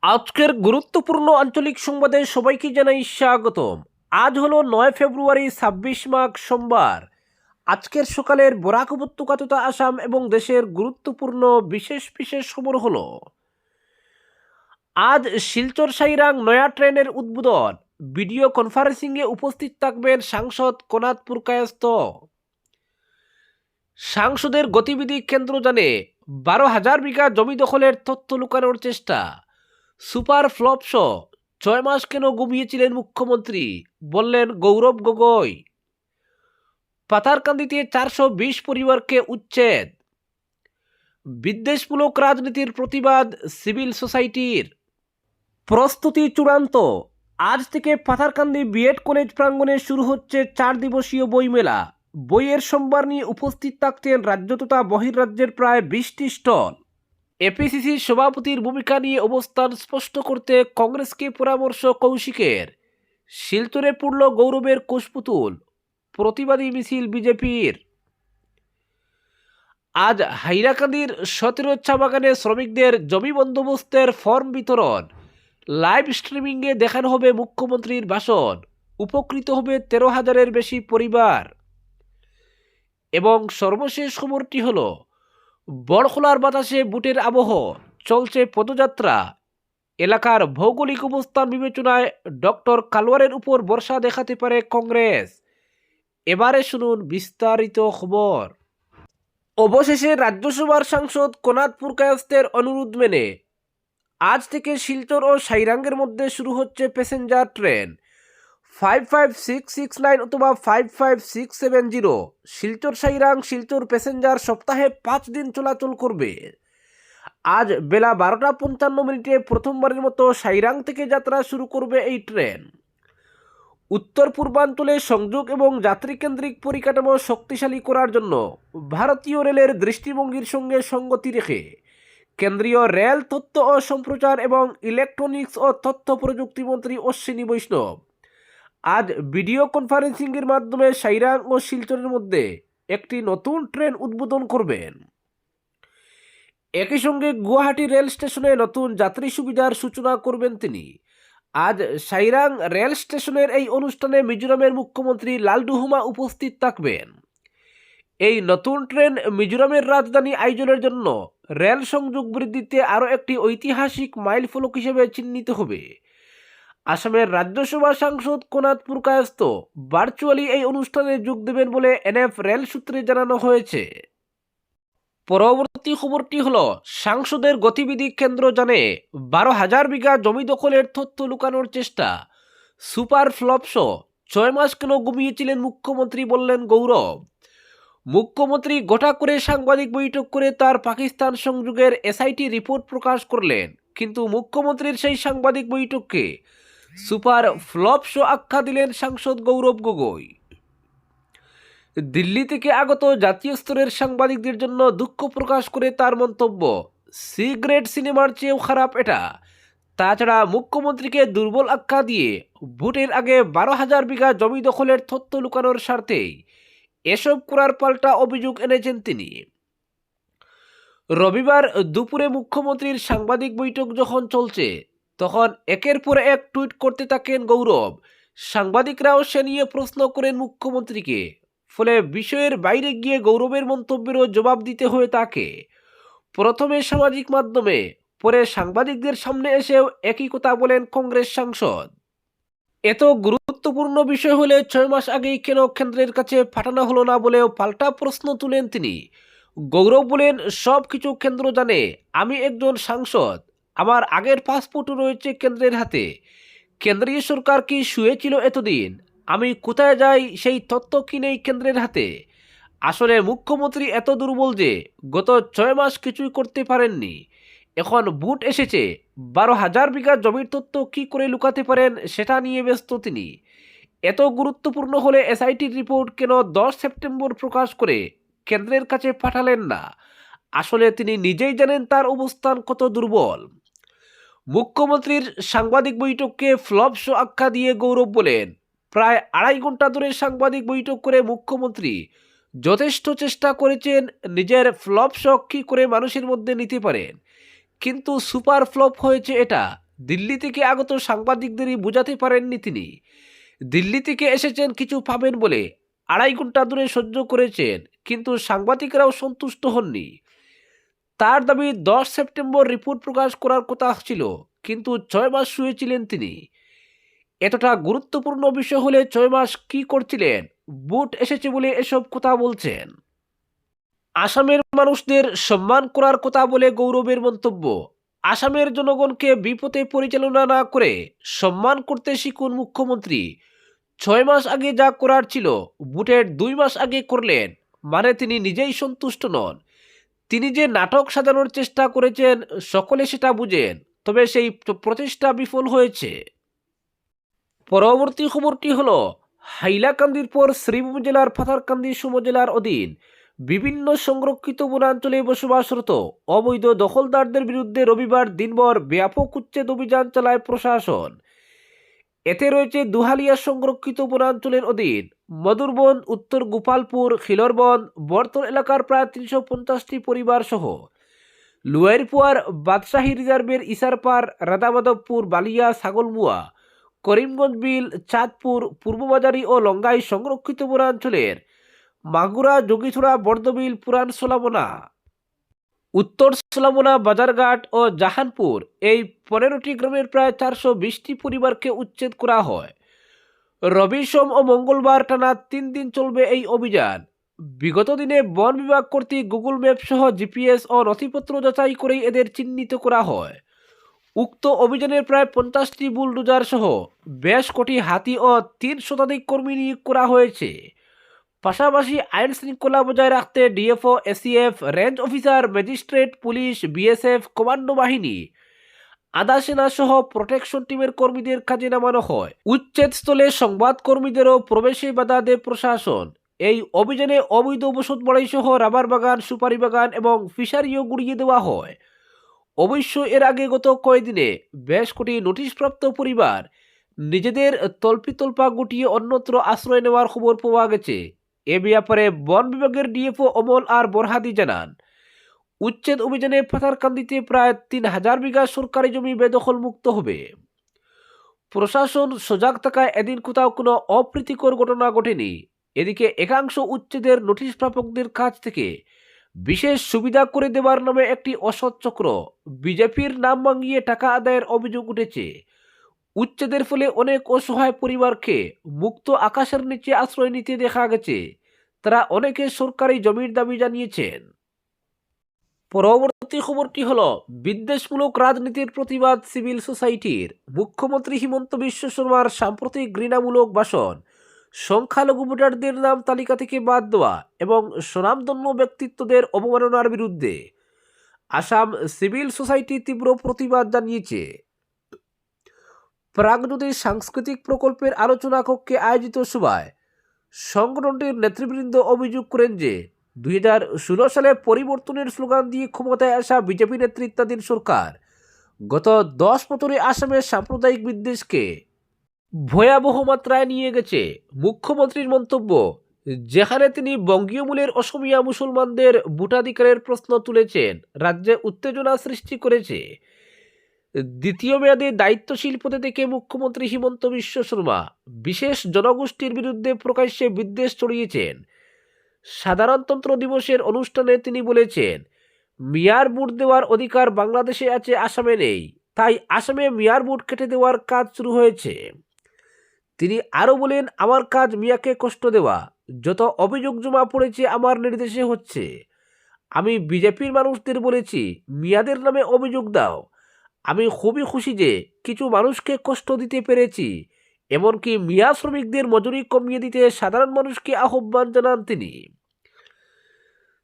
আজকের গুরুত্বপূর্ণ আঞ্চলিক সংবাদে সবাইকে জানাই স্বাগতম। আজ হলো 9 ফেব্রুয়ারি 26 মাঘ সোমবার। আজকের সকালের বরাক উপত্যকা তথা আসাম এবং দেশের গুরুত্বপূর্ণ বিশেষ বিশেষ খবর হলো: আজ শিলচর সাইরাং নয়া ট্রেনের উদ্বোধন, ভিডিও কনফারেন্সিংয়ে উপস্থিত থাকবেন সাংসদ কোনাত পুরকায়স্থ। সাংসদের গতিবিধি কেন্দ্র জানে 12,000 বিঘা জমি দখলের তথ্য লুকানোর চেষ্টা। সুপার ফ্লপ শো, 6 মাস কেন ঘুমিয়েছিলেন মুখ্যমন্ত্রী, বললেন গৌরব গগৈ। পাথারকান্দিতে 420 পরিবারকে উচ্ছেদ। বিদ্বেষমূলক রাজনীতির প্রতিবাদ সিভিল সোসাইটির। প্রস্তুতি চূড়ান্ত, আজ থেকে পাথারকান্দি বিএড কলেজ প্রাঙ্গণে শুরু হচ্ছে 4 দিবসীয় বইমেলা। বইয়ের সম্ভার নিয়ে উপস্থিত থাকতেন রাজ্য তথা বহির্রাজ্যের প্রায় 20টি স্টল। এপিসিসির সভাপতির ভূমিকা নিয়ে অবস্থান স্পষ্ট করতে কংগ্রেসকে পরামর্শ কৌশিকের। শিলচরে পড়ল গৌরবের কুশপুতুল, প্রতিবাদী মিছিল বিজেপির। আজ হাইলাকান্দির 17 চা বাগানে শ্রমিকদের জমি বন্দোবস্তের ফর্ম বিতরণ। লাইভ স্ট্রিমিংয়ে দেখানো হবে মুখ্যমন্ত্রীর ভাষণ। উপকৃত হবে 13,000-এর বেশি পরিবার। এবং সর্বশেষ খবরটি হল, বড়খোলার বাতাসে বুটের আবহ, চলছে পদযাত্রা। এলাকার ভৌগোলিক অবস্থান বিবেচনায় ডক্টর কালওয়ারের উপর ভরসা দেখাতে পারে কংগ্রেস। এবারে শুনুন বিস্তারিত খবর। অবশেষে রাজ্যসভার সাংসদ কোনাত পুরকায়স্থের অনুরোধ মেনে আজ থেকে শিলচর ও সাইরাঙ্গের মধ্যে শুরু হচ্ছে প্যাসেঞ্জার ট্রেন 55669 অথবা 55670। শিলচর সাইরাং শিলচর প্যাসেঞ্জার সপ্তাহে 5 দিন চলাচল করবে। আজ বেলা 12:55 প্রথমবারের মতো সাইরাং থেকে যাত্রা শুরু করবে এই ট্রেন। উত্তর পূর্বাঞ্চলে সংযোগ এবং যাত্রীকেন্দ্রিক পরিকাঠামো শক্তিশালী করার জন্য ভারতীয় রেলের দৃষ্টিভঙ্গির সঙ্গে সঙ্গতি রেখে কেন্দ্রীয় রেল, তথ্য ও সম্প্রচার এবং ইলেকট্রনিক্স ও তথ্য প্রযুক্তি মন্ত্রী অশ্বিনী বৈষ্ণব আজ ভিডিও কনফারেন্সিংয়ের মাধ্যমে সাইরাং ও শিলচরের মধ্যে একটি নতুন ট্রেন উদ্বোধন করবেন। একই সঙ্গে গুয়াহাটি রেল স্টেশনে নতুন যাত্রী সুবিধার সূচনা করবেন তিনি। আজ সাইরাং রেল স্টেশনের এই অনুষ্ঠানে মিজোরামের মুখ্যমন্ত্রী লালডুহুমা উপস্থিত থাকবেন। এই নতুন ট্রেন মিজোরামের রাজধানী আইজলের জন্য রেল সংযোগ বৃদ্ধিতে আরও একটি ঐতিহাসিক মাইলফলক হিসেবে চিহ্নিত হবে। আসামের রাজ্যসভা সাংসদ কোনাত পুরকায়স্থ ভার্চুয়ালি এই অনুষ্ঠানে যোগ দেবেন বলে এনএফ রেল সূত্রে জানানো হয়েছে। পরবর্তী খবরটি হল, সাংসদের গতিবিধি কেন্দ্র জানে 12,000 বিঘা জমি দখলের তথ্য লুকানোর চেষ্টা। সুপার ফ্লপ শো, 6 মাস কেন ঘুমিয়েছিলেন মুখ্যমন্ত্রী, বললেন গৌরব। মুখ্যমন্ত্রী গোটা করে সাংবাদিক বৈঠক করে তার পাকিস্তান সংযোগের এসআইটি রিপোর্ট প্রকাশ করলেন, কিন্তু মুখ্যমন্ত্রীর সেই সাংবাদিক বৈঠককে সুপার ফ্লপ শো আখ্যা দিলেন সাংসদ গৌরব গগৈ। দিল্লি থেকে আগত জাতীয় স্তরের সাংবাদিকদের জন্য দুঃখ প্রকাশ করে তার মন্তব্য, সি গ্রেড সিনেমার চেয়েও খারাপ এটা। তাছাড়া মুখ্যমন্ত্রীকে দুর্বল আখ্যা দিয়ে ভোটের আগে 12,000 বিঘা জমি দখলের তথ্য লুকানোর স্বার্থেই এসব করার পাল্টা অভিযোগ এনেছেন তিনি। রবিবার দুপুরে মুখ্যমন্ত্রীর সাংবাদিক বৈঠক যখন চলছে, তখন একের পর এক টুইট করতে থাকেন গৌরব। সাংবাদিকরাও সে নিয়ে প্রশ্ন করেন মুখ্যমন্ত্রীকে, ফলে বিষয়ের বাইরে গিয়ে গৌরবের মন্তব্যেরও জবাব দিতে হয় তাকে। প্রথমে সামাজিক মাধ্যমে, পরে সাংবাদিকদের সামনে এসেও একই কথা বলেন কংগ্রেস সাংসদ। এত গুরুত্বপূর্ণ বিষয় হলে 6 মাস আগেই কেন কেন্দ্রের কাছে পাঠানো হলো না বলেও পাল্টা প্রশ্ন তুলেন তিনি। গৌরব বলেন, সব কিছু কেন্দ্র জানে, আমি একজন সাংসদ, আমার আগের পাসপোর্টও রয়েছে কেন্দ্রের হাতে। কেন্দ্রীয় সরকার কি শুয়েছিল এতদিন? আমি কোথায় যাই সেই তথ্য কি নেই কেন্দ্রের হাতে? আসলে মুখ্যমন্ত্রী এত দুর্বল যে গত 6 মাস কিছুই করতে পারেননি। এখন ভোট এসেছে, 12,000 বিঘা জমির তথ্য কী করে লুকাতে পারেন সেটা নিয়ে ব্যস্ত তিনি। এত গুরুত্বপূর্ণ হলে এসআইটির রিপোর্ট কেন 10 সেপ্টেম্বর প্রকাশ করে কেন্দ্রের কাছে পাঠালেন না? আসলে তিনি নিজেই জানেন তার অবস্থান কত দুর্বল। মুখ্যমন্ত্রীর সাংবাদিক বৈঠককে ফ্লপ শো আখ্যা দিয়ে গৌরব বলেন, প্রায় 2.5 ঘন্টা ধরে সাংবাদিক বৈঠক করে মুখ্যমন্ত্রী যথেষ্ট চেষ্টা করেছেন নিজের ফ্লপ শো কী করে মানুষের মধ্যে নিতে পারেন, কিন্তু সুপার ফ্লপ হয়েছে এটা, দিল্লি থেকে আগত সাংবাদিকদেরই বোঝাতে পারেননি তিনি। দিল্লি থেকে এসেছেন কিছু পাবেন বলে 2.5 ঘন্টা ধরে সহ্য করেছেন, কিন্তু সাংবাদিকরাও সন্তুষ্ট হননি। তার দাবি 10 সেপ্টেম্বর রিপোর্ট প্রকাশ করার কথা ছিল, কিন্তু 6 মাস শুয়েছিলেন তিনি। এতটা গুরুত্বপূর্ণ বিষয় হলে 6 মাস কি করছিলেন? ভোট এসেছে বলে এসব কথা বলছেন। আসামের মানুষদের সম্মান করার কথা বলে গৌরবের মন্তব্য। আসামের জনগণকে বিপথে পরিচালনা না করে সম্মান করতে শিখুন মুখ্যমন্ত্রী। 6 মাস আগে যা করার ছিল ভোটের 2 মাস আগে করলেন, মানে তিনি নিজেই সন্তুষ্ট নন। তিনি যে নাটক সাজানোর চেষ্টা করেছেন সকলে সেটা বুঝেন, তবে সেই প্রচেষ্টা বিফল হয়েছে। পরবর্তী খবরটি হলো, হাইলাকান্দির পর শ্রীভূম জেলার পাথারকান্দি উপজেলার অধীন বিভিন্ন সংরক্ষিত বনাঞ্চলে বসবাসরত অবৈধ দখলদারদের বিরুদ্ধে রবিবার দিনভর ব্যাপক উচ্ছেদ অভিযান চালায় প্রশাসন। এতে রয়েছে দুহালিয়া সংরক্ষিত বনাঞ্চলের অধীন মধুরবন, উত্তর গোপালপুর, খিলরবন, বর্তল এলাকার প্রায় 350টি পরিবার সহ লুয়াইরপুয়ার বাদশাহী রিজার্ভের ইসারপাড়, রাধামাধবপুর, বালিয়া, ছাগলমুয়া, করিমগঞ্জ বিল, চাঁদপুর, পূর্ববাজারি ও লঙ্গাই সংরক্ষিত বনাঞ্চলের মাগুরা, যোগীছড়া, বর্দবিল, পুরান সোলামোনা, উত্তর সোলামোনা, বাজারঘাট ও জাহানপুর এই 15টি গ্রামের প্রায় 420টি পরিবারকে উচ্ছেদ করা হয়। রবি, সোম ও মঙ্গলবার টানা 3 দিন চলবে এই অভিযান। বিগত দিনে বন বিভাগ কর্তৃক গুগল ম্যাপ সহ জিপিএস ও নথিপত্র যাচাই করেই এদের চিহ্নিত করা হয়। উক্ত অভিযানে প্রায় 50টি বুলডোজার সহ বেশ কোটি হাতি ও 3 শতাধিক কর্মী নিয়োগ করা হয়েছে। পাশাপাশি আইন শৃঙ্খলা বজায় রাখতে DFO, ACF, range officer, magistrate, police, BSF, commando বাহিনী, আধা সেনা সহ প্রোটেকশন টিমের কর্মীদের কাজে নামানো হয়। উচ্ছেদস্থলে সংবাদ কর্মীদেরও প্রবেশে বাধা দেয় প্রশাসন। এই অভিযানে অবৈধ বসত বাড়ি সহ রাবার বাগান, সুপারি বাগান এবং ফিশারিও গুড়িয়ে দেওয়া হয়। অবশ্য এর আগে গত কয়েকদিনে বেশ কোটি নোটিশপ্রাপ্ত পরিবার নিজেদের তল্পিতল্পা গুটিয়ে অন্যত্র আশ্রয় নেওয়ার খবর পাওয়া গেছে। এ ব্যাপারে বন বিভাগের ডিএফও অমল আর বরহাদি জানান, উচ্ছেদ অভিযানে পাথারকান্দিতে প্রায় 3000 বিঘা সরকারি জমি বেদখল মুক্ত হবে। প্রশাসন সজাগ থাকায় এদিন কোথাও কোনো অপ্রীতিকর ঘটনা ঘটেনি। এদিকে একাংশ উচ্ছেদের নোটিশ প্রাপকদের কাছ থেকে বিশেষ সুবিধা করে দেওয়ার নামে একটি অসৎ চক্র বিজেপির নাম ভাঙিয়ে টাকা আদায়ের অভিযোগ উঠেছে। উচ্ছেদের ফলে অনেক অসহায় পরিবারকে মুক্ত আকাশের নিচে আশ্রয় নিতে দেখা গেছে। তারা অনেকে সরকারি জমির দাবি জানিয়েছেন। পরবর্তী খবরটি হলো, বিদ্বেষমূলক রাজনীতির প্রতিবাদ সিভিল সোসাইটির। মুখ্যমন্ত্রী হিমন্ত বিশ্ব শর্মার সাম্প্রতিক ঘৃণামূলক ভাষণ, সংখ্যালঘু ভোটারদের নাম তালিকা থেকে বাদ দেওয়া এবং স্বনামধন্য ব্যক্তিত্বদের অবমাননার বিরুদ্ধে আসাম সিভিল সোসাইটি তীব্র প্রতিবাদ জানিয়েছে। প্রাগজ্যোতি সাংস্কৃতিক প্রকল্পের আলোচনা কক্ষে আয়োজিত সভায় সংগঠনটির নেতৃবৃন্দ অভিযোগ করেন যে 2016 সালে পরিবর্তনের স্লোগান দিয়ে ক্ষমতায় আসা বিজেপি নেতৃত্বাধীন সরকার গত 10 বছরে আসামের সাম্প্রদায়িক বিদ্বেষকে ভয়াবহ মাত্রায় নিয়ে গেছে। মুখ্যমন্ত্রীর মন্তব্য, যেখানে তিনি বঙ্গীয় মূলের অসমিয়া মুসলমানদের ভোটাধিকারের প্রশ্ন তুলেছেন, রাজ্যে উত্তেজনা সৃষ্টি করেছে। দ্বিতীয় মেয়াদে দায়িত্বশীল পদে থেকে মুখ্যমন্ত্রী হিমন্ত বিশ্ব শর্মা বিশেষ জনগোষ্ঠীর বিরুদ্ধে প্রকাশ্যে বিদ্বেষ ছড়িয়েছেন। সাধারণতন্ত্র দিবসের অনুষ্ঠানে তিনি বলেছেন, মিয়ার ভোট দেওয়ার অধিকার বাংলাদেশে আছে, আসামে নেই, তাই আসামে মিয়ার ভোট কেটে দেওয়ার কাজ শুরু হয়েছে। তিনি আরও বলেন, আমার কাজ মিয়াকে কষ্ট দেওয়া, যত অভিযোগ জমা পড়েছে আমার নির্দেশে হচ্ছে। আমি বিজেপির মানুষদের বলেছি, মিয়াদের নামে অভিযোগ দাও। আমি খুবই খুশি যে কিছু মানুষকে কষ্ট দিতে পেরেছি। এমনকি মিয়া শ্রমিকদের মজুরি কমিয়ে দিতে সাধারণ মানুষকে আহ্বান জানান তিনি।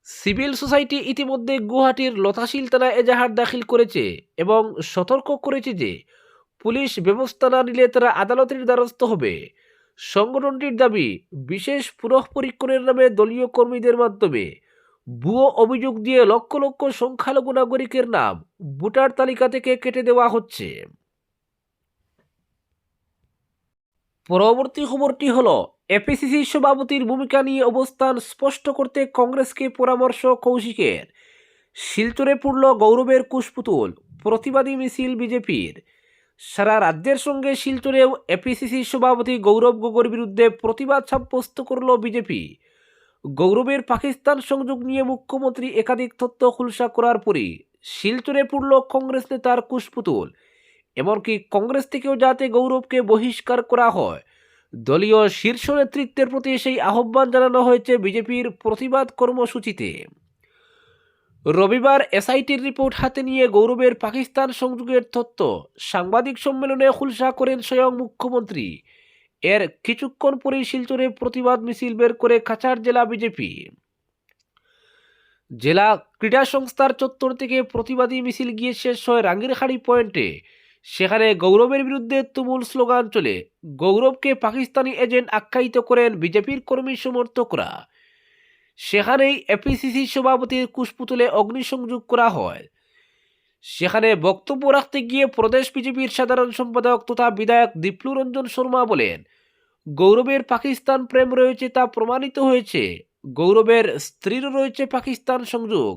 সিভিল সোসাইটি ইতিমধ্যে গুয়াহাটির লতাশিল থানায় এজাহার দাখিল করেছে এবং সতর্ক করেছে যে পুলিশ ব্যবস্থা না নিলে তারা আদালতের দ্বারস্থ হবে। সংগঠনটির দাবি, বিশেষ পুনঃপরীক্ষণের নামে দলীয় কর্মীদের মাধ্যমে ভুয়ো অভিযোগ দিয়ে লক্ষ লক্ষ সংখ্যালঘু নাগরিকের নাম ভোটার তালিকা থেকে কেটে দেওয়া হচ্ছে। পরবর্তী খবরটি হলো, এপিসিসি সভাপতির ভূমিকা নিয়ে অবস্থান স্পষ্ট করতে কংগ্রেসকে পরামর্শ কৌশিকের। শিলচরে পড়ল গৌরবের কুশপুতুল, প্রতিবাদী মিছিল বিজেপির। সারা রাজ্যের সঙ্গে শিলচরেও এপিসিসি সভাপতি গৌরব গগৈর বিরুদ্ধে প্রতিবাদ সাব্যস্ত করল বিজেপি। গৌরবের পাকিস্তান সংযোগ নিয়ে মুখ্যমন্ত্রী একাধিক তথ্য খুলসা করার পরই শিলচরে পড়ল কংগ্রেস নেতার কুশপুতুল। এমনকি কংগ্রেস থেকেও যাতে গৌরবকে বহিষ্কার করা হয়, দলীয় শীর্ষ নেতৃত্বের প্রতি সেই আহ্বান জানানো হয়েছে বিজেপির প্রতিবাদ কর্মসূচিতে। রবিবার এসআইটির রিপোর্ট হাতে নিয়ে গৌরবের পাকিস্তান সংযোগের তথ্য সাংবাদিক সম্মেলনে খুলসা করেন স্বয়ং মুখ্যমন্ত্রী। এর কিছুক্ষণ পরেই শিলচরে প্রতিবাদ মিছিল বের করে কাছাড় জেলা বিজেপি। জেলা ক্রীড়া সংস্থার চত্বর থেকে প্রতিবাদী মিছিল গিয়ে শেষ হয় রাঙ্গিরহাড়ি পয়েন্টে। সেখানে গৌরবের বিরুদ্ধে তুমুল স্লোগান চলে। গৌরবকে পাকিস্তানি এজেন্ট আখ্যায়িত করেন বিজেপির কর্মী সমর্থকরা। সেখানেই এপিসিসি সভাপতির কুশপুতুলে অগ্নিসংযোগ করা হয়। সেখানে বক্তব্য রাখতে গিয়ে প্রদেশ বিজেপির সাধারণ সম্পাদক তথা বিধায়ক দীপ্লু রঞ্জন শর্মা বলেন, গৌরবের পাকিস্তান প্রেম রয়েছে তা প্রমাণিত হয়েছে। গৌরবের স্ত্রীর রয়েছে পাকিস্তান সংযোগ,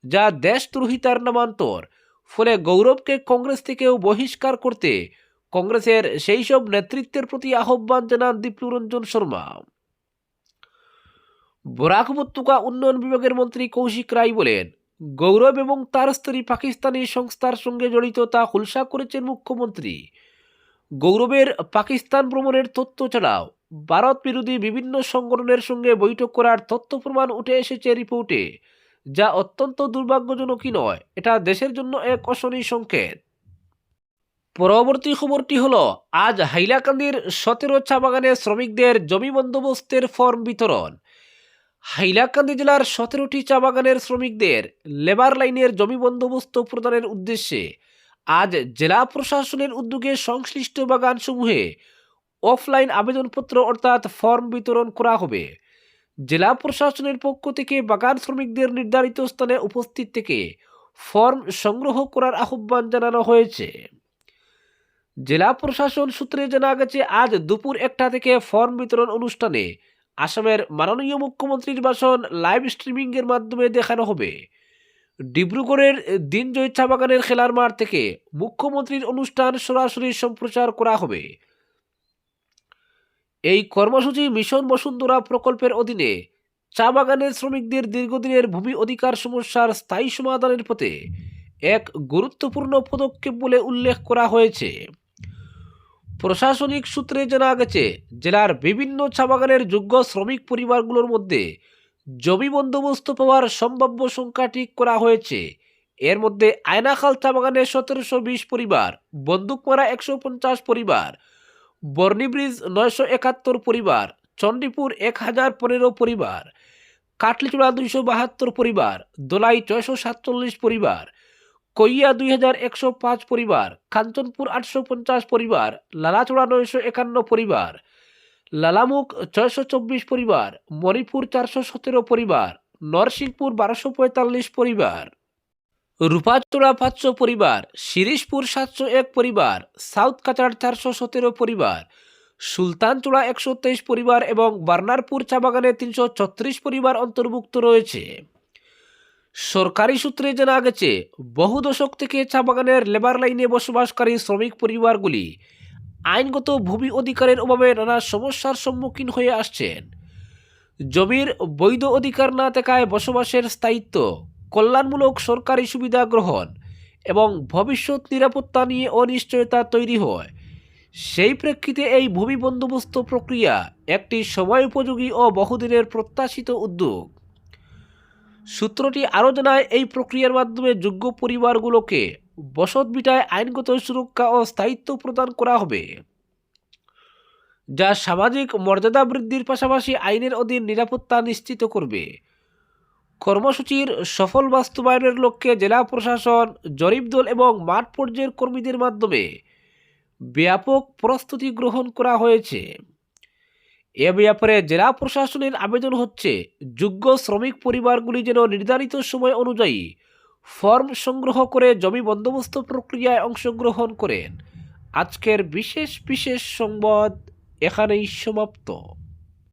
যা দেশদ্রোহিতার নামান্তর। ফলে গৌরবকে কংগ্রেস থেকেও বহিষ্কার করতে কংগ্রেসের সেই সব নেতৃত্বের প্রতি আহ্বান জানান দীপ্লু রঞ্জন শর্মা। বরাক উপত্যকা উন্নয়ন বিভাগের মন্ত্রী কৌশিক রায় বলেন, গৌরব এবং তার স্ত্রী পাকিস্তানি সংস্থার সঙ্গে জড়িত তা খুলসা করেছেন মুখ্যমন্ত্রী। গৌরবের পাকিস্তান ভ্রমণের তথ্য ছাড়াও ভারত বিরোধী বিভিন্ন সংগঠনের সঙ্গে বৈঠক করার তথ্য প্রমাণ উঠে এসেছে রিপোর্টে, যা অত্যন্ত দুর্ভাগ্যজনকই নয়, এটা দেশের জন্য এক অশনি সংকেত। পরবর্তী খবরটি হলো, আজ হাইলাকান্দির 17 চা বাগানের শ্রমিকদের জমি বন্দোবস্তের ফর্ম বিতরণ। হাইলাকান্দি জেলার 17টি চা বাগানের শ্রমিকদের লেবার লাইনের জমি বন্দোবস্ত প্রদানের উদ্দেশ্যে আজ জেলা প্রশাসনের উদ্যোগে সংশ্লিষ্ট বাগানসমূহে অফলাইন আবেদনপত্র অর্থাৎ ফর্ম বিতরণ করা হবে। জেলা প্রশাসনের পক্ষ থেকে বাগান শ্রমিকদের নির্ধারিত স্থানে উপস্থিত থেকে ফর্ম সংগ্রহ করার আহ্বান জানানো হয়েছে। জেলা প্রশাসন সূত্রে জানা গেছে, আজ দুপুর 1টা থেকে ফর্ম বিতরণ অনুষ্ঠানে আসামের মাননীয় মুখ্যমন্ত্রীর ভাষণ লাইভ স্ট্রিমিংয়ের মাধ্যমে দেখানো হবে। ডিব্রুগড়ের দিনজয় চা বাগানের খেলার মাঠ থেকে মুখ্যমন্ত্রীর অনুষ্ঠান সরাসরি সম্প্রচার করা হবে। এই কর্মসূচি মিশন বসুন্ধরা প্রকল্পের অধীনে চা বাগানের শ্রমিকদের দীর্ঘদিনের ভূমি অধিকার সমস্যার স্থায়ী সমাধানের পথে এক গুরুত্বপূর্ণ পদক্ষেপ বলে উল্লেখ করা হয়েছে। প্রশাসনিক সূত্রে জানা গেছে, জেলার বিভিন্ন চা বাগানের যোগ্য শ্রমিক পরিবারগুলোর মধ্যে জমি বন্দোবস্ত পাওয়ার সম্ভাব্য সংখ্যা ঠিক করা হয়েছে। এর মধ্যে আয়নাখাল চা বাগানে 1720 পরিবার, বন্দুকমারা 150 পরিবার, বর্ণিব্রিজ 971 পরিবার, চণ্ডীপুর 1015 পরিবার, কাটলিচূড়া 272 পরিবার, দোলাই 647 পরিবার, কইয়া 2105 পরিবার, কাঞ্চনপুর 850 পরিবার, লালাচড়া 951 পরিবার, লালামুখ 624 পরিবার, মণিপুর 417 পরিবার, নরসিংপুর 1245 পরিবার, রূপাচড়া 500 পরিবার, শিরিশপুর 701 পরিবার, সাউথ কাচার 417 পরিবার, সুলতানচূড়া 123 পরিবার এবং বার্নারপুর চা বাগানে 336 পরিবার অন্তর্ভুক্ত রয়েছে। সরকারি সূত্রে জানা গেছে, বহু দশক থেকে চা বাগানের লেবার লাইনে বসবাসকারী শ্রমিক পরিবারগুলি আইনগত ভূমি অধিকারের অভাবে নানা সমস্যার সম্মুখীন হয়ে আসছেন। জমির বৈধ অধিকার না থাকায় বসবাসের স্থায়িত্ব, কল্যাণমূলক সরকারি সুবিধা গ্রহণ এবং ভবিষ্যৎ নিরাপত্তা নিয়ে অনিশ্চয়তা তৈরি হয়। সেই প্রেক্ষিতে এই ভূমি বন্দোবস্ত প্রক্রিয়া একটি সময়োপযোগী ও বহুদিনের প্রত্যাশিত উদ্যোগ। সূত্রটি আরও জানায়, এই প্রক্রিয়ার মাধ্যমে যোগ্য পরিবারগুলোকে বসতভিটায় আইনগত সুরক্ষা ও স্থায়িত্ব প্রদান করা হবে, যা সামাজিক মর্যাদা বৃদ্ধির পাশাপাশি আইনের অধীন নিরাপত্তা নিশ্চিত করবে। কর্মসূচির সফল বাস্তবায়নের লক্ষ্যে জেলা প্রশাসন, জরিপ দল এবং মাঠ পর্যায়ের কর্মীদের মাধ্যমে ব্যাপক প্রস্তুতি গ্রহণ করা হয়েছে। এ ব্যাপারে জেলা প্রশাসনের আবেদন হচ্ছে, যোগ্য শ্রমিক পরিবারগুলি যেন নির্ধারিত সময় অনুযায়ী ফর্ম সংগ্রহ করে জমি বন্দোবস্ত প্রক্রিয়ায় অংশগ্রহণ করেন। আজকের বিশেষ সংবাদ এখানেই সমাপ্ত।